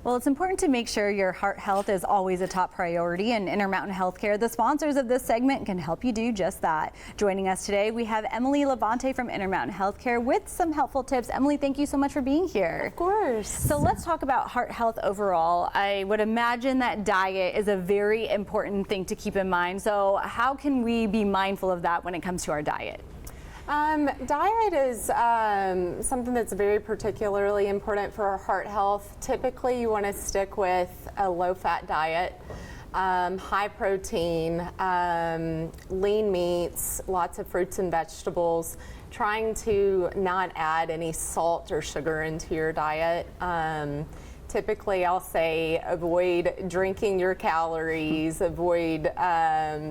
Well, it's important to make sure your heart health is always a top priority, and Intermountain Healthcare, the sponsors of this segment, can help you do just that. Joining us today, we have Emily Levante from Intermountain Healthcare with some helpful tips. Emily, thank you so much for being here. Of course. So let's talk about heart health overall. I would imagine that diet is a very important thing to keep in mind. So how can we be mindful of that when it comes to our diet? Diet is something that's very particularly important for our heart health. Typically, you want to stick with a low-fat diet, high protein, lean meats, lots of fruits and vegetables, trying to not add any salt or sugar into your diet. Typically, I'll say avoid drinking your calories, avoid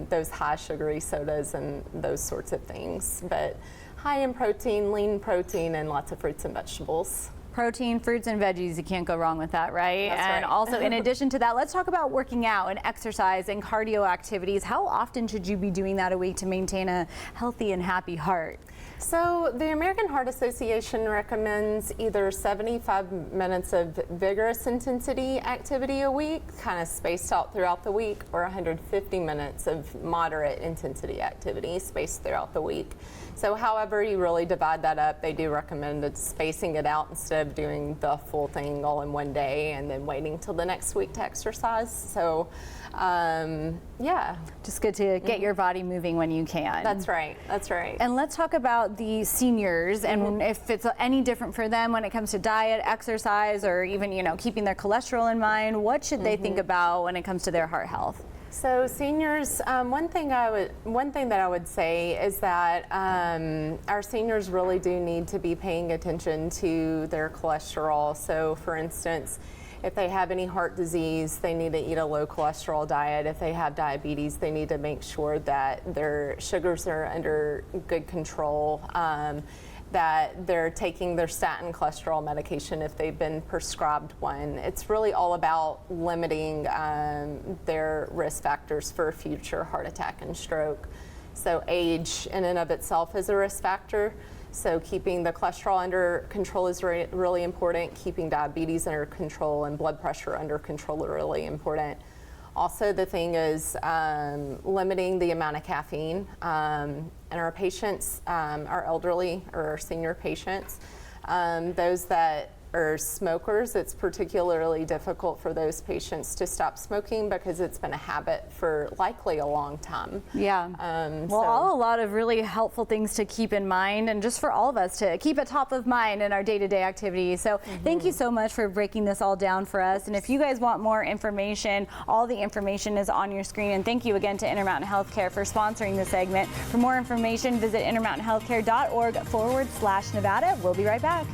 those high sugary sodas and those sorts of things. But high in protein, lean protein, and lots of fruits and vegetables. Protein, fruits, and veggies, you can't go wrong with that, right? That's and right. Also, in addition to that, let's talk about working out and exercise and cardio activities. How often should you be doing that a week to maintain a healthy and happy heart? So the American Heart Association recommends either 75 minutes of vigorous intensity activity a week, kind of spaced out throughout the week, or 150 minutes of moderate intensity activity spaced throughout the week. So however you really divide that up, they do recommend spacing it out instead of doing the full thing all in one day and then waiting till the next week to exercise. So yeah. Just good to get your body moving when you can. That's right, that's right. And let's talk about the seniors and if it's any different for them when it comes to diet, exercise, or even, you know, keeping their cholesterol in mind. What should they think about when it comes to their heart health? So seniors, one thing that I would say is that our seniors really do need to be paying attention to their cholesterol. So for instance, if they have any heart disease, they need to eat a low cholesterol diet. If they have diabetes, they need to make sure that their sugars are under good control, that they're taking their statin cholesterol medication if they've been prescribed one. It's really all about limiting their risk factors for future heart attack and stroke. So age in and of itself is a risk factor. So keeping the cholesterol under control is really important. Keeping diabetes under control and blood pressure under control are really important. Also, the thing is limiting the amount of caffeine. And our patients, our elderly or our senior patients, those that are smokers, it's particularly difficult for those patients to stop smoking because it's been a habit for likely a long time. Yeah. Well, a lot of really helpful things to keep in mind, and just for all of us to keep it top of mind in our day-to-day activities. So thank you so much for breaking this all down for us. And if you guys want more information, all the information is on your screen. And thank you again to Intermountain Healthcare for sponsoring this segment. For more information, visit intermountainhealthcare.org/Nevada. We'll be right back.